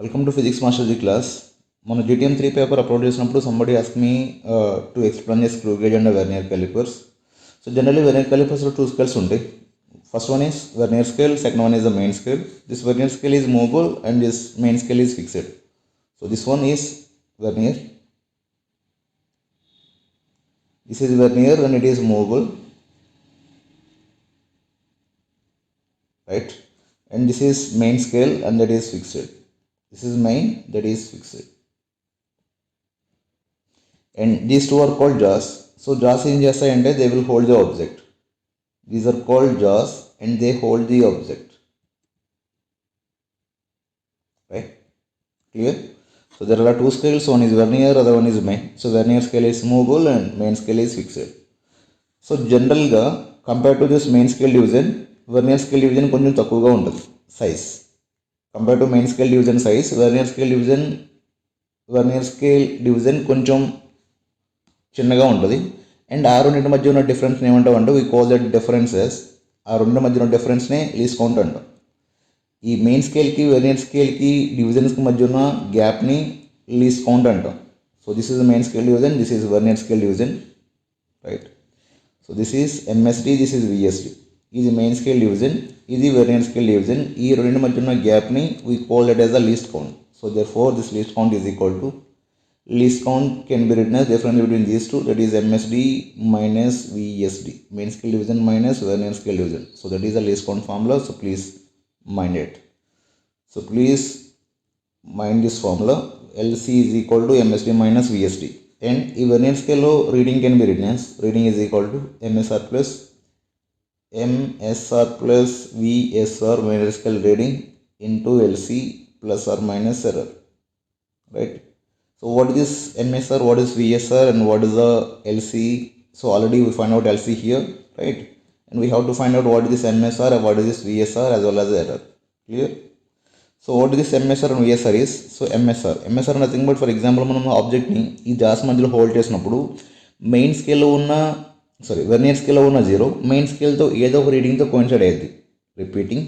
Welcome to Physics Master G class. మన GTM 3 paper upload చేసినప్పుడు somebody asked me to explain a screw gauge and a Vernier calipers. So generally Vernier calipers లో two scales ఉంటాయి. First one is Vernier scale, second one is the main scale. This Vernier scale is movable and this main scale is fixed. So this one is Vernier. This is Vernier and it is movable. Right? And this is main scale and that is fixed. This is main, that is fixed. And these two are called jaws. So jaws in chestayante they will hold the object. These are called jaws and they hold the object. Right? Clear? So there are two scales. One is Vernier, other one is main. So Vernier scale is movable and main scale is fixed. So generally compared to this main scale division, Vernier scale division కొంచెం తక్కువగా ఉంటుంది size. Compared to main scale division size, Vernier scale division కొంచెం చిన్నగా ఉంటుంది. And ఆ రెండింటి మధ్య ఉన్న డిఫరెన్స్ ఏమంటామంటే వీ కాల్ దట్ డిఫరెన్సెస్. ఆ రెండు మధ్య ఉన్న డిఫరెన్స్నే లీస్ట్ కౌంట్ అంటాం. ఈ మెయిన్ స్కేల్కి వెర్నియర్ స్కేల్కి డివిజన్స్కి మధ్య ఉన్న గ్యాప్ని లీస్ట్ కౌంట్ అంటాం. So this is main scale division, this is vernier scale division, right. So this is MSD, this is VSD. ఇది మెయిన్ స్కేల్ డివిజన్, ఇది వెర్నియర్ స్కేల్ డివిజన్. ఈ రెండు మధ్య ఉన్న గ్యాప్ని we call that as the least count. So therefore this least count is equal to least count can be written as difference between these two, that is MSD minus VSD, main scale division minus Vernier scale division. So that is the least count formula, so please mind it. So please mind this formula. LC is equal to MSD minus VSD, and if Vernier scale reading can be written as reading is equal to MSR plus VSR Vernier scale reading into LC plus or minus error, right? So what is this MSR, what is VSR, and what is the LC? So already we find out LC here, right? And we have to find out what is this MSR and what is this VSR as well as the error. Clear? So what is this MSR and VSR is? So MSR nothing but, for example, మనం object ని ఈ Jos మధ్యలో hold చేసినప్పుడు main స్కేల్లో ఉన్న vernier స్కేల్లో ఉన్న 0 main స్కేల్తో ఏదో ఒక రీడింగ్తో కోయిన్సైడ్ అయ్యింది. రిపీటింగ్,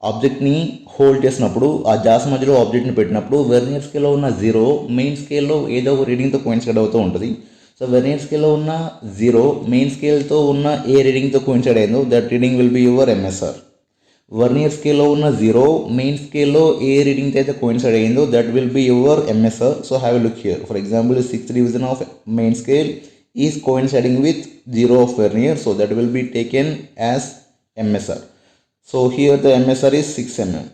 ఆబ్జెక్ట్ని హోల్డ్ చేసినప్పుడు ఆ జాస్ మధ్యలో ఆబ్జెక్ట్ని పెట్టినప్పుడు వెర్నియర్ స్కేల్లో ఉన్న 0 మెయిన్ స్కేల్లో ఏదో ఒక రీడింగ్తో కోయిన్సైడ్ అవుతూ ఉంటుంది. సో వెర్నియర్ స్కేల్లో ఉన్న 0 మెయిన్ స్కేల్తో ఉన్న ఏ రీడింగ్తో కోయిన్సైడ్ అయిందో that reading will be your MSR. Vernier స్కేల్లో ఉన్న 0 మెయిన్ స్కేల్లో ఏ రీడింగ్తో అయితే కోయిన్సైడ్ అయిందో that will be your MSR. So have a look here. For example 6th division of main scale is coinciding with 0 of Vernier, so that will be taken as MSR. So here the MSR is 6 mm.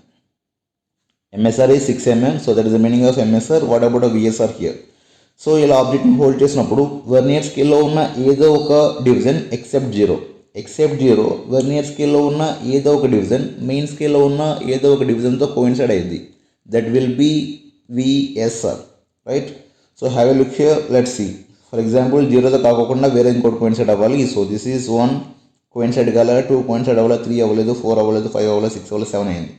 MSR is 6 mm, so that is the meaning of MSR. What about a VSR here? So ఇలా ఆబ్జెక్ట్ని hold చేసినప్పుడు vernier స్కేల్లో ఉన్న ఏదో ఒక division except 0 vernier స్కేల్లో ఉన్న ఏదో ఒక డివిజన్ మెయిన్ స్కేల్లో ఉన్న ఏదో ఒక డివిజన్తో కోయిన్సైడ్ అయ్యింది. That will be VSR, right. So have a look here, let's see. For example 0తో కాకుండా వేరే ఇంకోటి కోయిన్సైడ్ అవ్వాలి. సో దిస్ ఈజ్ 1 కోయిన్సైడ్ కాలేదు, 2 కోయిన్సైడ్ అవ్వలేదు, 3 అవ్వలేదు, 4 అవ్వలేదు, 5 అవ్వలేదు, 6 అవ్వలేదు, 7 అయింది.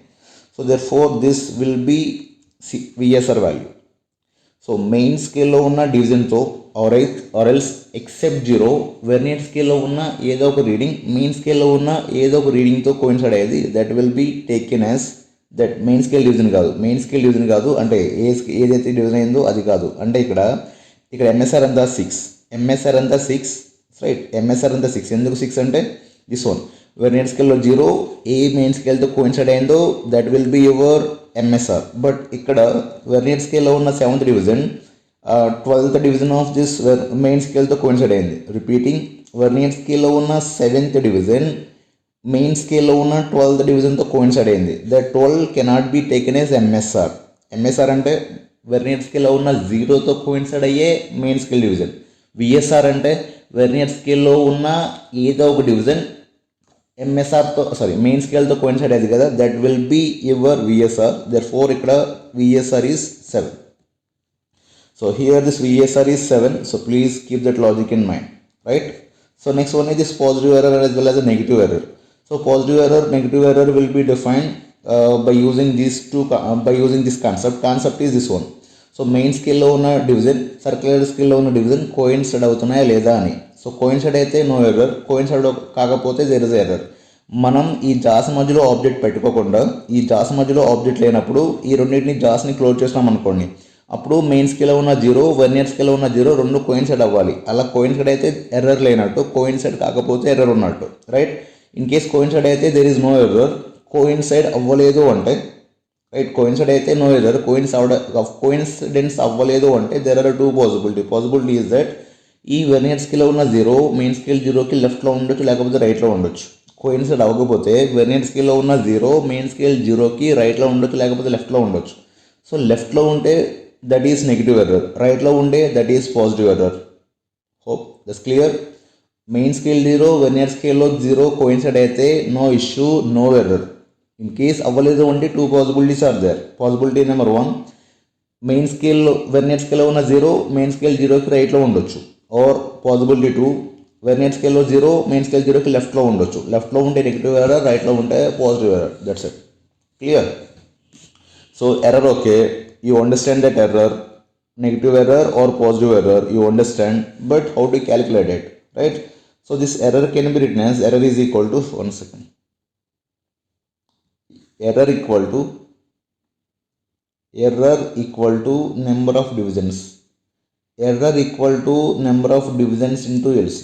So therefore this will be VSR value. So main స్కేల్లో ఉన్న డివిజన్తో ఆర్ ఎల్స్ ఎక్సెప్ట్ 0 వెర్నియర్ స్కేల్లో ఉన్న ఏదో ఒక రీడింగ్ మెయిన్ స్కేల్లో ఉన్న ఏదో ఒక రీడింగ్తో కోయిన్సైడ్ అయ్యేది. That will B taken as that main scale division కాదు అంటే ఏదైతే డివిజన్ అయిందో అది కాదు. అంటే ఇక్కడ ఎంఎస్ఆర్ అంతా 6, రైట్. ఎంఎస్ఆర్ అంతా 6. ఎందుకు 6 అంటే దిస్ వన్ వెర్నియర్ స్కేల్లో 0 ఏ మెయిన్ స్కేల్తో కోయిన్సైడ్ అయిందో that will be your MSR. But ఇక్కడ వెర్నియర్ స్కేల్లో ఉన్న 7th division 12th division of this main స్కేల్తో కోయిన్సైడ్ అయింది. రిపీటింగ్, వెర్నియర్ స్కేల్లో ఉన్న 7th division మెయిన్ స్కేల్లో ఉన్న 12th divisionతో కోయిన్సైడ్ అయింది. That 12 cannot be taken as MSR. MSR అంటే వెర్నియర్ స్కేల్లో ఉన్న 0తో కోయిన్సైడ్ అయ్యే మెయిన్ స్కేల్ డివిజన్. విఎస్ఆర్ అంటే వెర్నియర్ స్కేల్లో ఉన్న ఏదో ఒక డివిజన్ మెయిన్ స్కేల్తో కోయిన్సైడ్ అయ్యేది కదా, that will be your VSR. Therefore ఇక్కడ VSR is 7. So here this VSR is 7. So please keep that logic in mind, right. So next one is positive error as well as a negative error. So positive error, negative error will be defined by using this concept. Concept is this one. So main స్కేల్లో ఉన్న division circular స్కేల్లో ఉన్న division coincide అవుతున్నాయా లేదా అని. So coincide అయితే no error, coincide కాకపోతే there is error. మనం ఈ జాస్ మధ్యలో ఆబ్జెక్ట్ పెట్టుకోకుండా ఈ జాస్ మధ్యలో ఆబ్జెక్ట్ లేనప్పుడు ఈ రెండింటిని జాస్ని క్లోజ్ చేసినాం అనుకోండి, అప్పుడు మెయిన్ స్కేల్లో ఉన్న జీరో వెర్నియర్ స్కేల్లో ఉన్న జీరో రెండు కోయిన్సైడ్ అవ్వాలి. అలా కోయిన్సైడ్ అయితే ఎర్రర్ లేనట్టు, కోయిన్సైడ్ కాకపోతే ఎర్రర్ ఉన్నట్టు, రైట్. ఇన్ కేస్ కోయిన్సైడ్ అయితే there is no error, coincide అవ్వలేదు అంటే, రైట్, కోయిన్సైడ్ అయితే నో ఎర్రర్, కోయిన్సిడెన్స్ అవ్వలేదు అంటే there are two possibility is that ఈ వెర్నియర్ స్కేల్లో ఉన్న జీరో మెయిన్ స్కేల్ జీరోకి లెఫ్ట్లో ఉండొచ్చు, లేకపోతే రైట్లో ఉండొచ్చు. కోయిన్సైడ్ అవ్వకపోతే వెర్నియర్ స్కేల్లో ఉన్న జీరో మెయిన్ స్కేల్ జీరోకి రైట్లో ఉండొచ్చు, లేకపోతే లెఫ్ట్లో ఉండొచ్చు. సో లెఫ్ట్లో ఉంటే దట్ ఈస్ నెగిటివ్ ఎర్రర్, రైట్లో ఉంటే that is positive error. Hope that's clear. Main scale zero vernier స్కేల్లో జీరో కోయిన్సైడ్ అయితే no issue, no error. In case అవ్వలేదు అంటే two possibilities are there. Possibility number 1, main స్కేల్లో vernier స్కేల్లో ఉన్న zero main scale జీరోకి రైట్లో ఉండొచ్చు. ఆర్ పాసిబిలిటీ 2, వెర్నియర్ స్కేల్లో జీరో మెయిన్ స్కేల్ జీరోకి లెఫ్ట్లో ఉండొచ్చు. లెఫ్ట్లో ఉంటే నెగిటివ్ ఎర్రర్, రైట్లో ఉంటే positive error. That's it. Clear. So error okay, you understand that error, negative error or positive error, you understand, but how to calculate it, right? So this error can be written as error is equal to, one second, error equal to number of divisions, error equal to number of divisions into LC,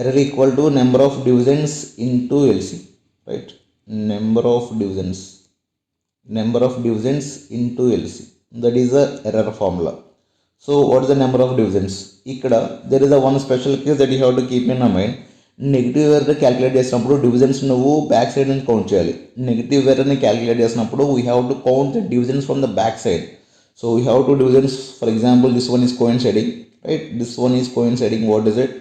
error equal to number of divisions into LC, right? Number of divisions into LC, that is the error formula. So what is the number of divisions? Ikkada there is a one special case that you have to keep in mind. Negative error calculate చేసినప్పుడు divisions నువ్వు back side నుంచి count చేయాలి. Negative ఎర్రర్ని calculate చేసినప్పుడు we have to count the divisions from the back side. So we have to divisions, for example this one is coinciding, right, this one is coinciding. What is it?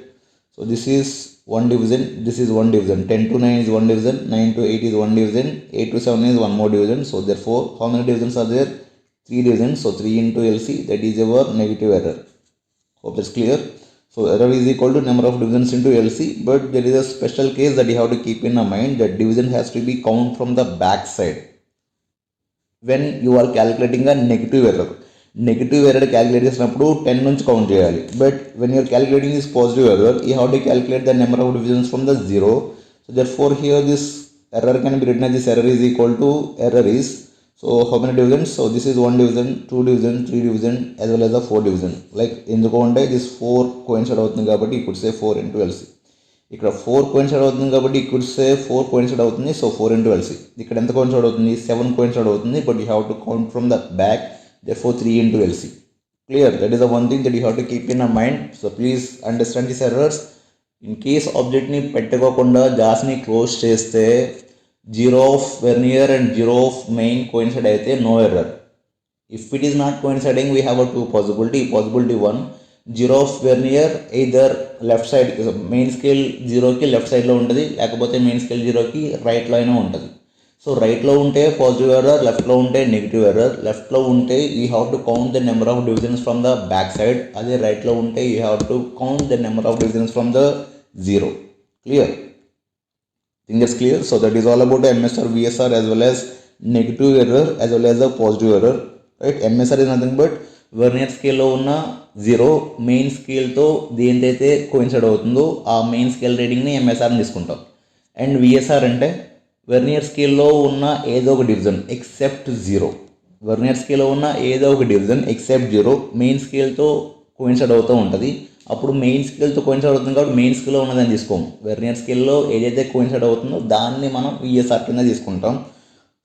So this is one division, this is one division, 10 to 9 is one division, 9 to 8 is one division, 8 to 7 is one more division. So therefore how many divisions are there? 3 divisions. So 3 into LC, that is our negative error. Hope that's clear. So error is equal to number of divisions into LC, but there is a special case that you have to keep in mind, that division has to be count from the back side when you are calculating a negative error. Negative error calculate చేసినప్పుడు 10 నుంచి count చేయాలి. But when you're calculating this positive error, you have to calculate the number of divisions from the zero. So therefore here this error can be written as this error is equal to error is, so how many divisions? So this is 1 division, 2 division, 3 division, as well as a 4 division. Like ఎందుకు అంటే this 4 coincide అవుతుంది కాబట్టి you could say 4 into LC. ఇక్కడ 4 coincide అవుతుంది కాబట్టి you could say 4 coincide అవుతుంది, so 4 into LC. ఇక్కడ ఎంత కోయిన్సైడ్ అవుతుంది? 7 కోయిన్సైడ్ అవుతుంది, but you have to count from the back, therefore 3 into LC. Clear? That is the one thing that you have to keep in mind. So please understand these errors. In case object ni పెట్టుకోకుండా jaws ని close చేస్తే zero of vernier and zero of main coincide అయితే no error. If it is not coinciding we have a two possibility. Possibility 1, zero of vernier either left side, main scale జీరోకి left సైడ్లో ఉంటుంది, లేకపోతే main scale జీరోకి రైట్లో అయినా ఉంటుంది. So రైట్లో ఉంటే positive error, లెఫ్ట్లో ఉంటే నెగిటివ్ ఎర్రర్. లెఫ్ట్లో ఉంటే you have to count the number of divisions from the back side. అదే రైట్లో ఉంటే you have to count the number of divisions from the zero. Clear? Thing is clear. So that is all about MSR, VSR, as well as negative error as well as the positive error, right. MSR is nothing but vernier స్కేల్లో ఉన్న zero main స్కేల్తో దేనిదైతే coincide అవుతుందో ఆ main scale రీడింగ్ని ఎంఎస్ఆర్ని తీసుకుంటాం. And VSR అంటే vernier స్కేల్లో ఉన్న ఏదో ఒక డివిజన్ ఎక్సెప్ట్ జీరో. వెర్నియర్ స్కేల్లో ఉన్న ఏదో ఒక డివిజన్ ఎక్సెప్ట్ జీరో మెయిన్ స్కేల్తో కోయిన్సైడ్ అవుతూ ఉంటుంది. అప్పుడు మెయిన్ స్కేల్తో కోయిన్సైడ్ అవుతుంది కాబట్టి మెయిన్ స్కేల్లో ఉన్నదని తీసుకోము. వెర్నియర్ స్కేల్లో ఏదైతే కోయిన్సైడ్ అవుతుందో దాన్ని మనం విఎస్ఆర్ కింద తీసుకుంటాం.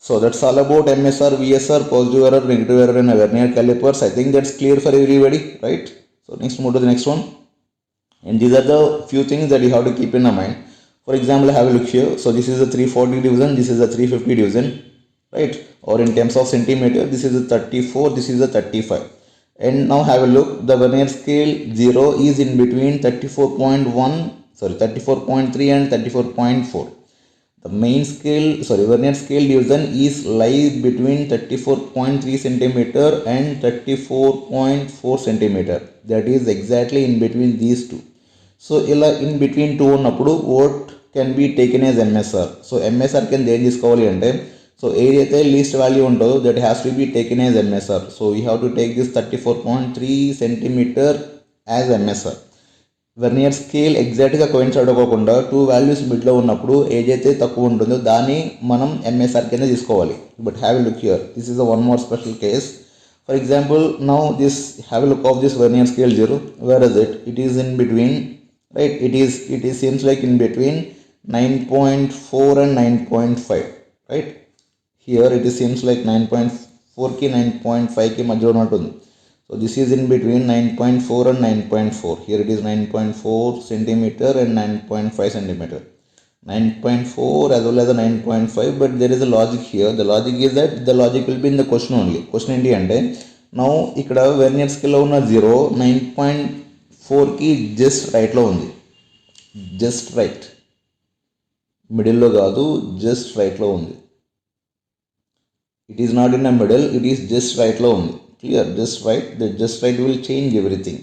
So that's all about MSR, VSR, positive error, negative error in vernier calipers. I think that's clear for everybody, right? So next, move to the next one. And these are the few things that you have to keep in mind. For example, have a look here. So this is a 340 division, this is a 350 division, right? Or in terms of centimeter, this is a 34, this is a 35. And now have a look. The vernier scale 0 is in between 34.3 and 34.4. The main scale, vernier scale division is lies between 34.3 centimeter and 34.4 centimeter. That is exactly in between these two. సో ఇలా in between two ఉన్నప్పుడు what can be taken as MSR. So MSR కింద ఏం తీసుకోవాలి అంటే, so ఏదైతే least value ఉంటుందో that has to be taken as MSR. So you have to take this 34.3 centimeter as MSR. Vernier scale ఎగ్జాక్ట్గా coincide అవ్వకుండా two values మిడ్లో ఉన్నప్పుడు ఏదైతే తక్కువ ఉంటుందో దాన్ని మనం ఎంఎస్ఆర్ కింద తీసుకోవాలి. But have a look here, this is a one more special case. For example now this have a look of this vernier scale 0, where is it is in between, right? It is seems like in between 9.4 and 9.5, right? Here it is seems like 9.4 ki 9.5 ki మధ్యలో ఉన్నట్టుంది. So this is in between 9.4 and 9.4. Here it is 9.4 centimeter and 9.5 centimeter. 9.4 as well as a 9.5, but there is a logic here. The logic is that the logic will be in the question only. Question ఏంటి అంటే now ఇక్కడ vernier స్కేల్లో ఉన్న 0 9.4కి just రైట్లో ఉంది. Just right, మిడిల్లో కాదు, just రైట్లో ఉంది. It is not in a middle, it is just రైట్లో ఉంది. Clear? Just right, the just right will change everything.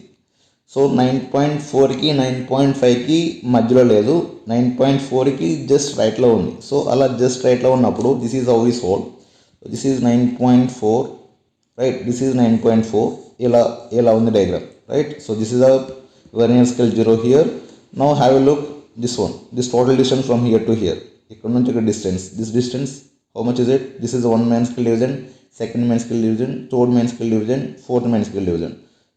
So 9.4కి 9.5కి మధ్యలో లేదు, 9.4కి జస్ట్ రైట్లో ఉంది. సో అలా జస్ట్ రైట్లో ఉన్నప్పుడు this is how we solve. This is 9.4, right? This is 9.4. ఇలా ఉంది diagram, right? So this is a vernier scale 0 here. Now have a look this one, this total distance from here to here. ఇక్కడ నుంచి ఇక్కడ distance, this distance how much is it? This is one main scale division, second main scale division, third main scale division, fourth main scale division.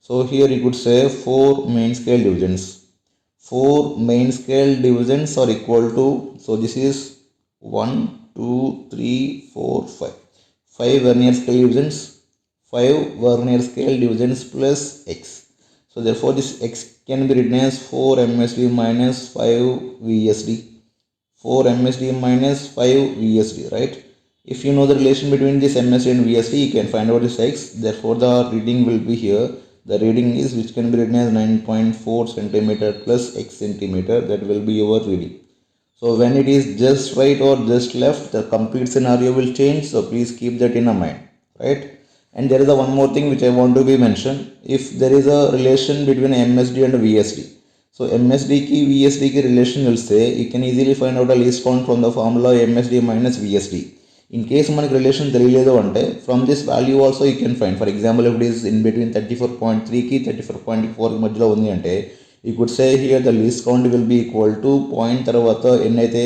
So here you could say 4 main scale divisions. 4 main scale divisions are equal to, so this is 1 2 3 4 5 5 vernier scale divisions, 5 vernier scale divisions plus x. So therefore this x can be written as 4 MSD minus 5 VSD. 4 MSD minus 5 VSD, right? If you know the relation between this MSD and VSD, you can find out this x. Therefore the reading will be here. The reading is which can be written as 9.4 centimeter plus x centimeter. That will be your reading. So when it is just right or just left, the complete scenario will change. So please keep that in mind, right? And there is a one more thing which I want to be mentioned. If there is a relation between MSD and VSD, so MSD ki VSD ki relation will say, you can easily find out a least count from the formula MSD minus VSD. In case మనకి relation తెలియలేదు అంటే from this value also you can find. For example, if it is in between 34.3 ki 34.4 ki మధ్యలో ఉంది అంటే you could say here the least count will be equal to point తర్వాత ఎన్నైతే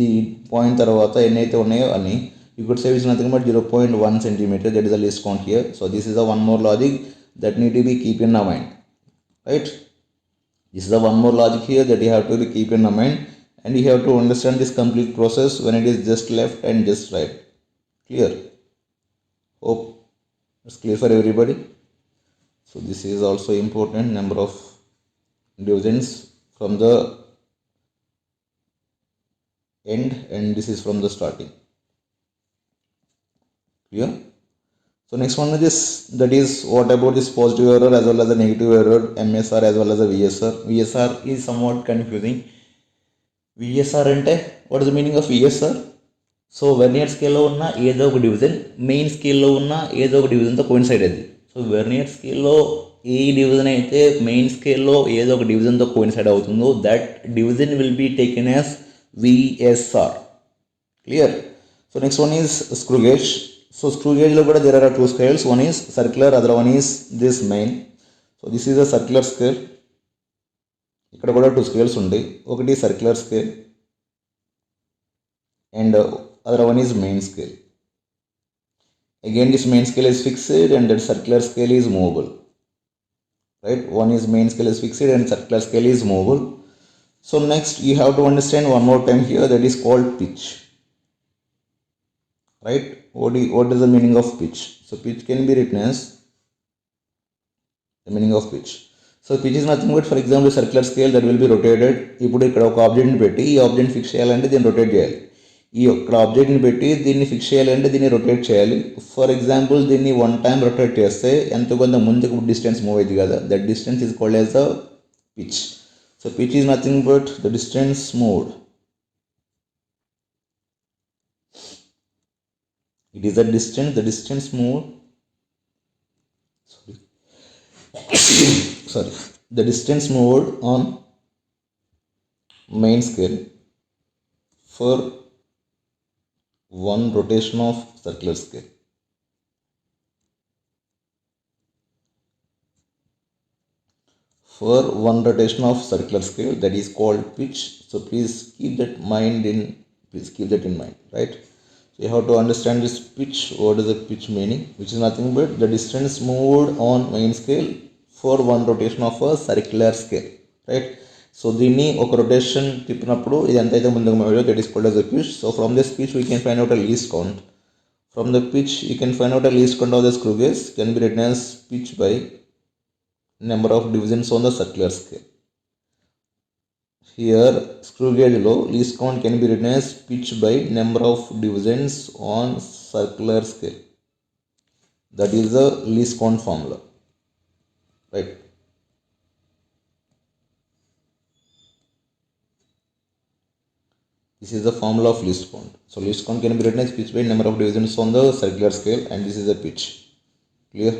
ఈ point తర్వాత ఎన్నైతే ఉన్నాయో అని you could say it's nothing but 0.1 centimeter. That is the least count here. So this is a one more logic that need to be keep in mind, right? This is the one more logic here that you have to be keep in mind, and you have to understand this complete process when it is just left and just right. Clear? Hope it's clear for everybody. So this is also important, number of divisions from the end, and this is from the starting. Clear? So next one is this, that is what about this positive error as well as the negative error, MSR as well as the VSR. VSR is somewhat confusing. VSR అంటే what is the meaning of VSR? So vernier స్కేల్లో ఉన్న ఏదో ఒక division main స్కేల్లో ఉన్న ఏదో ఒక డివిజన్తో కోయిన్సైడ్ అయింది. సో వెర్నియర్ స్కేల్లో ఏ డివిజన్ అయితే మెయిన్ స్కేల్లో ఏదో ఒక డివిజన్తో కోయిన్సైడ్ అవుతుందో that division will be taken as VSR. Clear? So next one is screw gauge. So screw gauge lo kuda there are two scales. One is circular, other one is this main. So this is a circular scale. Ikkada kuda two scales undi. Okati circular scale and other one is main scale. Again this main scale is fixed and that circular scale is movable. Right? One is main scale is fixed and circular scale is movable. So next you have to understand one more time here, that is called pitch. Right? What is the meaning of pitch? So pitch can be written as the meaning of pitch. So pitch is nothing but, for example, circular scale that will be rotated. ఇప్పుడు ఇక్కడ ఒక ఆబ్జెక్ట్ని పెట్టి ఈ object fix చేయాలంటే దీన్ని rotate చేయాలి. ఈ ఇక్కడ ఆబ్జెక్ట్ని పెట్టి దీన్ని ఫిక్స్ చేయాలంటే దీన్ని రొటేట్ చేయాలి. ఫర్ ఎగ్జాంపుల్ దీన్ని 1 time రొటేట్ చేస్తే ఎంతో కొంత ముందుకు డిస్టెన్స్ మూవ్ అయింది కదా, that distance is called as the pitch. So pitch is nothing but the distance moved. It is the distance moved. Sorry, the distance moved on main scale for one rotation of circular scale. for one rotation of circular scale, that is called pitch. So please keep that in mind, right? So you have to understand this pitch. What is the pitch meaning? Which is nothing but the distance moved on main scale for one rotation of a circular scale, right? So దీన్ని ఒక rotation తిప్పినప్పుడు ఇది ఎంతైతే ముందుకు మూవో that is called as a pitch. So from this pitch we can find out a least count. From the pitch you can find out a least count of the screw gauge can be written as pitch by number of divisions on the circular scale. Here screw gauge low least count can be written as pitch by number of divisions on circular scale. That is the least count formula, right? This is the formula of least count. So least count can be written as pitch by number of divisions on the circular scale, and this is the pitch. Clear?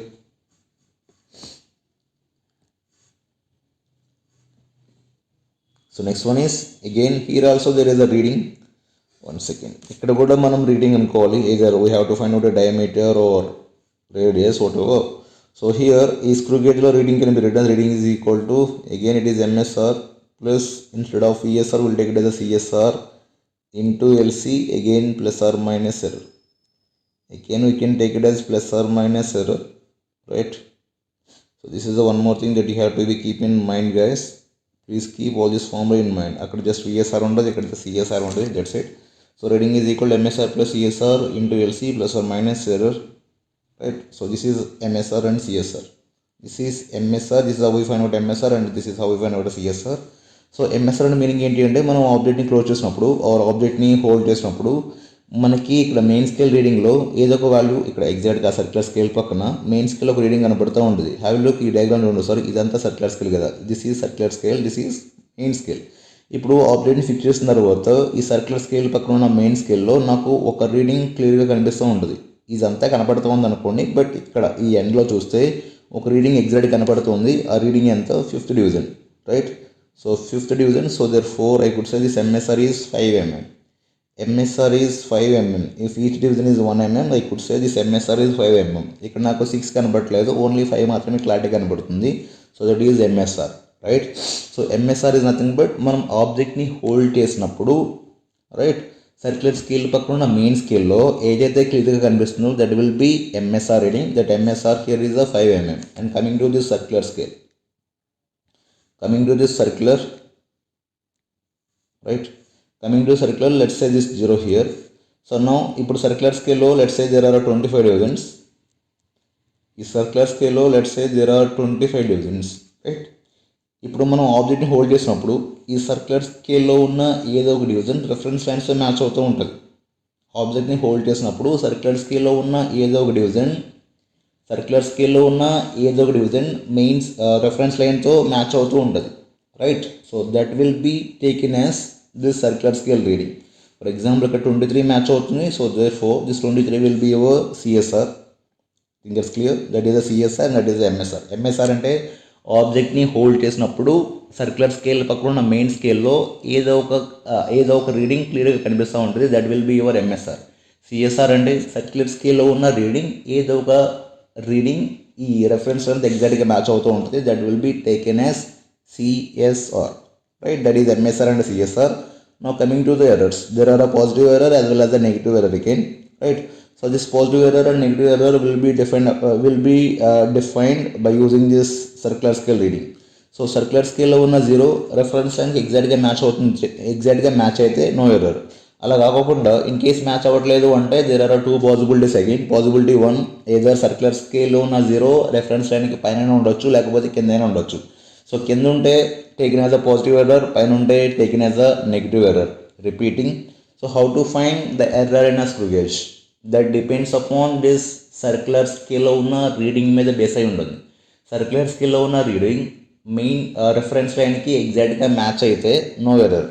So next one is, again here also there is a reading. One second. ఇక్కడ కూడా మనం reading అనుకోవాలి. Either we have to find out a diameter or radius, whatever. So here ఈ screw gauge లో reading can be written. Reading is equal to, again it is MSR plus, instead of ESR we'll take it as a CSR into LC, again plus or minus error. Again we can take it as plus or minus error, right? So this is the one more thing that you have to be keep in mind, guys. Please keep all this formula in mind. Akkada just VSR undadu, ikkada CSR undadu, that's it. So reading is equal to MSR plus CSR into LC plus or minus error, right? So this is MSR and CSR. This is MSR, this is how we find out MSR, and this is how we find out CSR. So MSR అంటే meaning ఏంటి అంటే, మనం ఆబ్జెక్ట్ని close చేసినప్పుడు are ఆబ్జెక్ట్ని hold చేసినప్పుడు మనకి ఇక్కడ main scale రీడింగ్లో ఏదో ఒక వాల్యూ, ఇక్కడ ఎగ్జాక్ట్గా సర్క్యులర్ స్కేల్ పక్కన మెయిన్ స్కేల్ ఒక రీడింగ్ కనబడుతూ ఉంటుంది. హ్యావ్ లుక్ ఈ డయాగ్రామ్ చూడండి సార్, ఇదంతా సర్క్యులర్ స్కేల్ కదా, this is circular scale, this is main scale. ఇప్పుడు ఆబ్జెక్ట్ని ఫిక్స్ చేసిన తర్వాత ఈ సర్క్యులర్ స్కేల్ పక్కన ఉన్న మెయిన్ స్కేల్లో నాకు ఒక రీడింగ్ క్లియర్గా కనిపిస్తూ ఉంటుంది. ఇదంతా కనపడుతూ ఉంది అనుకోండి, బట్ ఇక్కడ ఈ ఎండ్లో చూస్తే ఒక రీడింగ్ ఎగ్జాక్ట్ కనపడుతుంది. ఆ రీడింగ్ ఎంత? 5th division, right? So 5th division, so therefore I could say this MSR is 5 mm. MSR is 5 mm. If each division is 1 mm, I could say this MSR is 5 mm. ఇక్కడ నాకు 6 కనబడట్లేదు, only 5 మాత్రమే clarity కనబడుతుంది. So that is MSR, right? So MSR is nothing but మనం ఆబ్జెక్ట్ని hold చేసినప్పుడు, right, circular scale పక్కన ఉన్న main స్కేల్లో ఏదైతే క్లియర్గా కనిపిస్తుందో that will B MSR reading. That MSR here is a 5 mm. And coming to this circular scale, coming to this circular, right, coming to circular, let's say this 0 here. So now ఇప్పుడు circular scale లో let's say there are 25 divisions. ఈ circular scale లో let's say there are 25 divisions, right? ఇప్పుడు మనం ఆబ్జెక్ట్ని hold చేసినప్పుడు ఈ circular స్కేల్లో ఉన్న ఏదో ఒక డివిజన్ రెఫరెన్స్ లైన్స్తో మ్యాచ్ అవుతూ ఉంటుంది. ఆబ్జెక్ట్ని హోల్డ్ చేసినప్పుడు సర్క్యులర్ స్కేల్లో ఉన్న ఏదో ఒక డివిజన్ మెయిన్స్ రెఫరెన్స్ లైన్తో మ్యాచ్ అవుతూ ఉంటుంది, right? So that will be taken as this circular scale reading. For example ఇక్కడ 23 మ్యాచ్ అవుతుంది. So therefore this 23 will be your CSR. Things are clear? That is the CSR and that is the MSR. MSR అంటే ఆబ్జెక్ట్ని hold చేసినప్పుడు circular scale పక్కన ఉన్న main స్కేల్లో ఏదో ఒక రీడింగ్ క్లియర్గా కనిపిస్తూ ఉంటుంది. That will be your MSR. CSR అంటే సర్క్యులర్ స్కేల్లో ఉన్న రీడింగ్ ఏదో ఒక రీడింగ్ ఈ రెఫరెన్స్ లైన్ ఎగ్జాక్ట్గా మ్యాచ్ అవుతూ ఉంటుంది. That will be taken as CSR, right? That is MSR and CSR. Now coming to the errors, there are a positive error as well as the negative error again, right? So this positive error and negative error will be defined by using this circular scale reading. So circular scale లో ఉన్న 0 reference లైన్కి ఎగ్జాక్ట్గా match అవుతుంది. ఎగ్జాక్ట్గా match అయితే no error. అలా కాకుండా in case match అవ్వట్లేదు అంటే there are 2 possibilities again. Possibility 1, either circular స్కేల్లో ఉన్న 0 రెఫరెన్స్ లైన్కి పైన ఉండొచ్చు, లేకపోతే కిందైనా ఉండొచ్చు. సో కింద ఉంటే taken as a positive error, పైన ఉంటే taken as a negative error. Repeating. So how to find the error in a screw gauge? That depends upon this circular స్కేల్లో ఉన్న రీడింగ్ మీద బేస్ అయి ఉంటుంది. సర్క్యులర్ స్కేల్లో ఉన్న రీడింగ్ మెయిన్ రెఫరెన్స్ లైన్కి ఎగ్జాక్ట్గా మ్యాచ్ అయితే నో ఎర్రర్.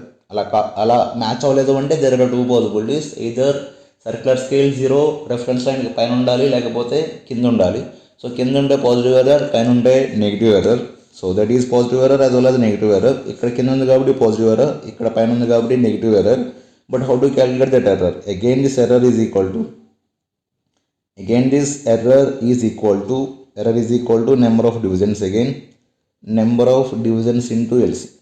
అలా మ్యాచ్ అవ్వలేదు అంటే there are 2 possibilities. Either circular scale 0 reference లైన్కి పైన ఉండాలి, లేకపోతే కింద ఉండాలి. సో కింద ఉంటే పాజిటివ్ ఎర్రర్, పైన ఉంటే negative error. So that is positive error as well as negative error. ఇక్కడ కింద ఉంది కాబట్టి పాజిటివ్ ఎర్రర్, ఇక్కడ పైన ఉంది కాబట్టి negative error. But how to calculate that error? Again this error is equal to number of divisions again. number of divisions into LC.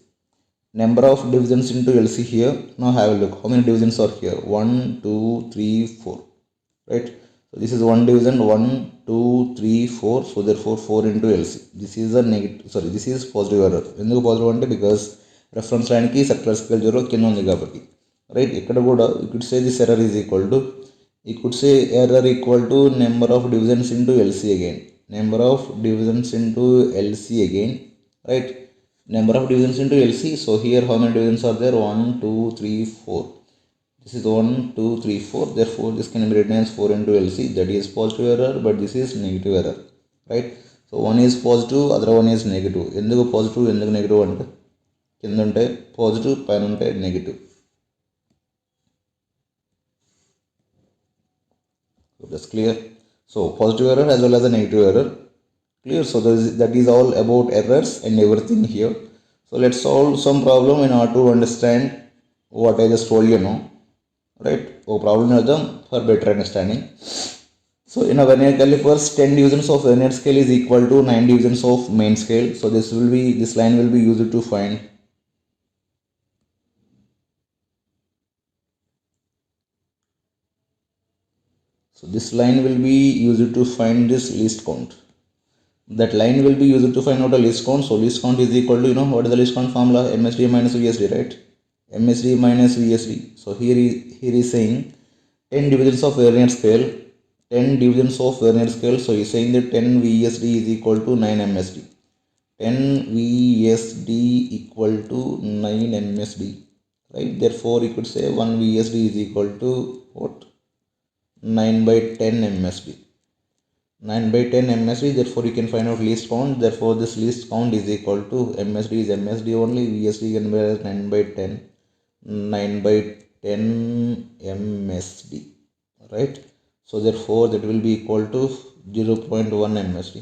Number of divisions into LC here. Now have a look. How many divisions are here? 1, 2, 3, 4. Right? So this is one division. 1, 2, 3, 4. So therefore 4 into LC. This is a negative. Sorry, this is positive error. ఎందుకు positive అంటే because reference line కి circular scale 0 కింద ఉంది కాబట్టి. Right? ఇక్కడ కూడా you could say this error is equal to. You could say error equal to number of divisions into LC again. Number of divisions into LC again. Right? Number of divisions into LC. So here how many divisions are there? 1, 2, 3, 4. This is 1, 2, 3, 4. Therefore this can be written as 4 into LC. That is positive error, but this is negative error. Right? So one is positive, other one is negative. ఎందుకు positive, ఎందుకు negative అంటే కింద ఉంటే positive, పైన ఉంటే negative. So that's clear. So positive error as well as a negative error. Clear. So that is all about errors and everything here. So let's solve some problem in order to understand what I just told you now. Right? Oh, problem for better understanding. So in a vernier calipers, 10 divisions of vernier scale is equal to 9 divisions of main scale. So this line will be used to find. So this line will be used to find this least count. That line will be used to find out a least count. So least count is equal to, what is the least count formula? MSD minus VSD, right? MSD minus VSD. So here is saying 10 divisions of vernier scale. 10 divisions of vernier scale. So he is saying that 10 VSD is equal to 9 MSD. 10 VSD equal to 9 MSD. Right? Therefore, you could say 1 VSD is equal to what? 9 by 10 MSD. 9 by 10 MSD, therefore you can find out least count. Therefore this least count is equal to MSD is MSD only, VSD can be 9 by 10. 9 by 10 MSD. Right? So therefore that will be equal to 0.1 MSD.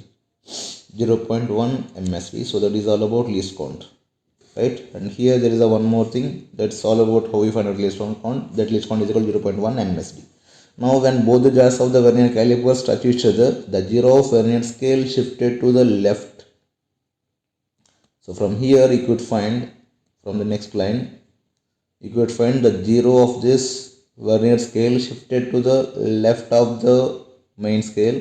0.1 MSD. So that is all about least count. Right? And here there is a one more thing. That's all about how we find out least count. That least count is equal to 0.1 MSD. Now when both the jars of the vernier calipers touch each other, the zero of vernier scale shifted to the left. So from here you could find, from the next line, you could find the zero of this vernier scale shifted to the left of the main scale,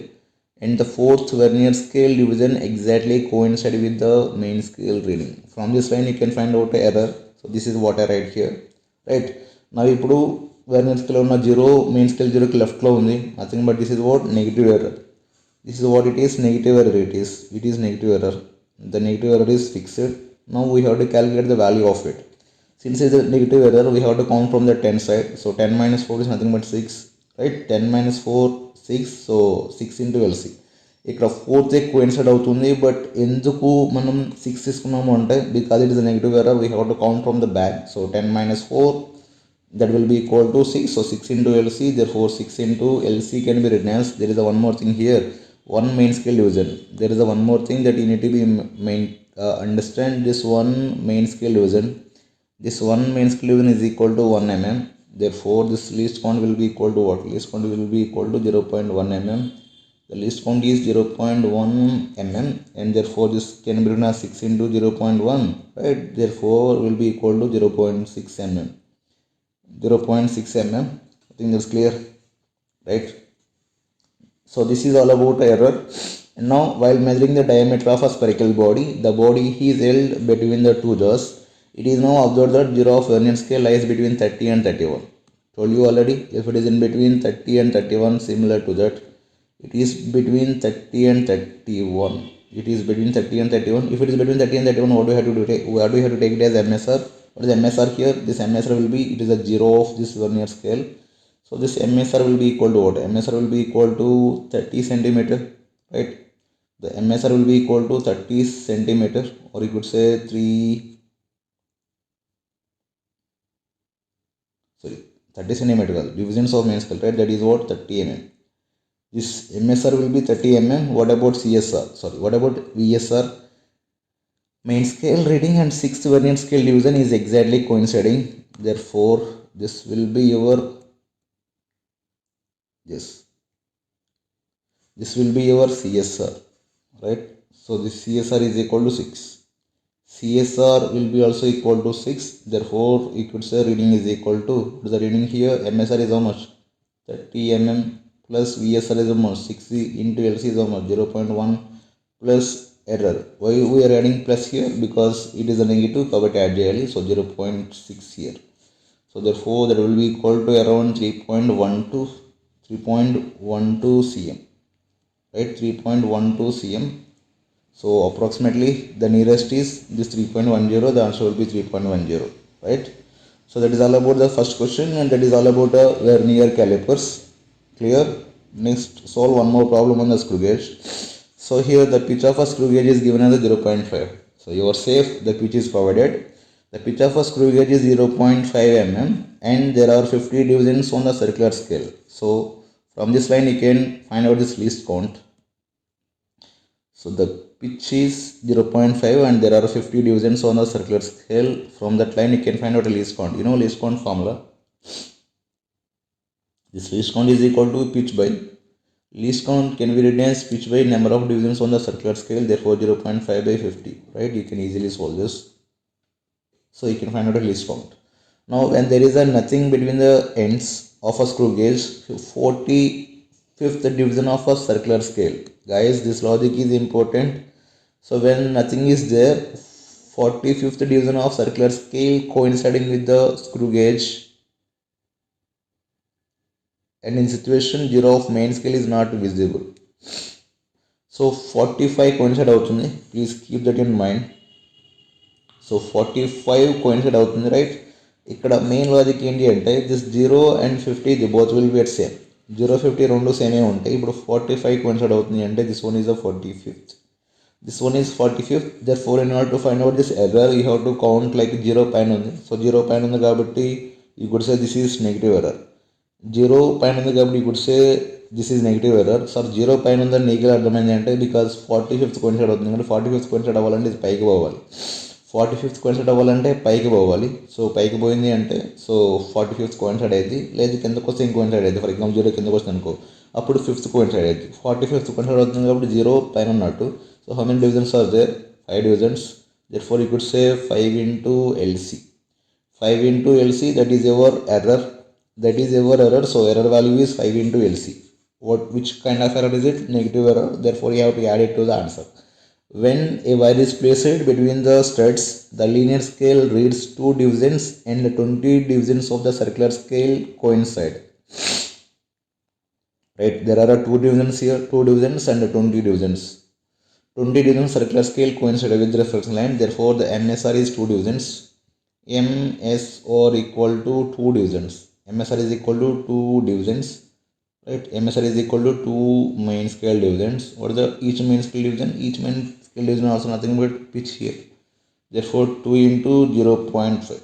and the fourth vernier scale division exactly coincide with the main scale reading. From this line you can find out the error. So this is what I write here. Right? Now ఇప్పుడు vernier scale ఉన్న 0, main scale 0 కి left లో ఉంది. Nothing but this is what? Negative error. This is what it is, negative error it is. It is negative error. The negative error is fixed. Now we have to calculate the value of it. Since it is a negative error, we have to count from the 10 side. So 10 minus 4 is nothing but 6. Right? 10 minus 4, 6. So 6 into LC. ఇక్కడ 4th coincide అవుతుంది, but ఎందుకు మనం 6 తీసుకున్నాము అంటే because it is a negative error, we have to count from the back. So 10 minus 4, that will be equal to 6. So 6 into LC, therefore 6 into LC can be written as, there is a one more thing here, one main scale division. There is a one more thing that you need to be understand. This one main scale division, this one main scale division is equal to 1 mm. Therefore this least count will be equal to what? Least count will be equal to 0.1 mm. The least count is 0.1 mm, and therefore this can be written as 6 into 0.1, right? Therefore will be equal to 0.6 mm. 0.6 mm. I think that's clear, right? So this is all about error. And now while measuring the diameter of a spherical body, the body is held between the two jaws. It is now observed that zero of vernier scale lies between 30 and 31. Told you already, if it is in between 30 and 31, similar to that, it is between 30 and 31. It is between 30 and 31. If it is between 30 and 31, what do we have to do? What do we have to take it as MSR? What is MSR here? This MSR will be, it is a zero of this vernier scale. So this MSR will be equal to what? MSR will be equal to 30 centimeter, right? The MSR will be equal to 30 centimeter, or you could say 30 centimeter divisions of main scale, right? That is what? 30 mm. This MSR will be 30 mm. What about CSR? Sorry, what about VSR? Main scale reading and 6th vernier scale division is exactly coinciding. Therefore, this will be your, yes, this will be your CSR, right? So this CSR is equal to 6. CSR will be also equal to 6. Therefore, you could say reading is equal to, what is the reading here? MSR is how much? 30 mm plus VSR is how much? 60 into LC is how much? 0.1 plus error. Why we are adding plus here? Because it is a negative, కాబట్టి add చేయాలి. So 0.6 here. So therefore that will be equal to around 3.12 cm. Right, 3.12 cm. So approximately the nearest is this 3.10, the answer will be 3.10, right? So that is all about the first question, and that is all about the Vernier calipers. Clear? Next, solve one more problem on the screw gauge. So here the pitch of a screw gauge is given as a 0.5. So you are safe, the pitch is provided. The pitch of a screw gauge is 0.5 mm and there are 50 divisions on the circular scale. So from this line you can find out this least count. So the pitch is 0.5 and there are 50 divisions on the circular scale. From that line you can find out a least count. You know least count formula. This least count is equal to pitch by, least count can be written as pitch by number of divisions on the circular scale, therefore 0.5 by 50, right? You can easily solve this. So you can find out a least count. Now when there is a nothing between the ends of a screw gauge, 45th division of a circular scale. Guys, this logic is important. So when nothing is there, 45th division of circular scale coinciding with the screw gauge, and in situation 0 of main scale is not visible. So 45 coincide outundi, please keep that in mind. So 45 coincide outundi, right? Ikkada main logic enti ante this 0 and 50 the both will be at same. 0 50 rendu same untayi. Ippudu 45 coincide outundi ante this one is a 45th. This one is 45th. Therefore in order to find out this error you have to count like 0 paina undi. So 0 paina undi kabatti you could say this is negative error. 0 paina undi kabatti you could say this is negative error. So 0 paina undi negative అర్థమైంది అంటే because 45th coincide అవుతుంది కాబట్టి 45th coincide అవ్వాలంటే ఇది పైకి పోవాలి. 45th coincide అవ్వాలంటే పైకి పోవాలి. సో పైకి పోయింది అంటే సో 45th coincide అయ్యింది, లేదు కిందకు వస్తే ఇంకో coincide అయ్యింది. ఫర్ ఎగ్జాంపుల్ 0 కిందకు వస్తుంది అనుకో, అప్పుడు 5th coincide అయ్యింది. 45th coincide అవుతుంది కాబట్టి 0 పైన ఉన్నట్టు. So how many divisions are there? 5 divisions. Therefore you could say 5 into LC. 5 into LC, that is your error. That is your error. So error value is 5 into LC. Which kind of error is it? Negative error. Therefore you have to add it to the answer. When a wire is placed between the studs, the linear scale reads 2 divisions and the 20 divisions of the circular scale coincide. Right? There are 2 divisions here, 2 divisions and 20 divisions. 20 divisions circular scale coincide with the reference line. Therefore the MSR is 2 divisions. MSR equal to 2 divisions. MSR is equal to 2 divisions. Right? MSR is equal to 2 main scale divisions. What is the each main scale division? Each main scale division also nothing but pitch here. Therefore 2 into 0.5.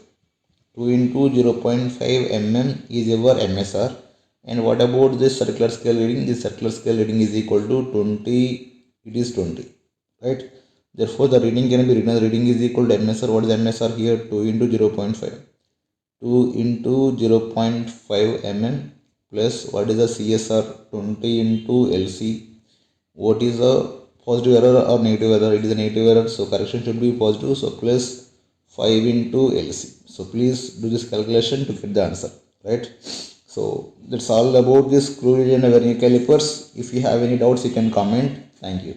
2 into 0.5 mm is your MSR. And what about this circular scale reading? This circular scale reading is equal to 20. It is 20. Right? Therefore the reading can be written as reading is equal to MSR. What is MSR here? 2 into 0.5. 2 into 0.5 mm plus what is the CSR? 20 into LC. What is the positive error or negative error? It is a negative error, so correction should be positive. So plus 5 into LC. So please do this calculation to get the answer, right? So that's all about this screw gauge and vernier calipers. If you have any doubts you can comment. Thank you.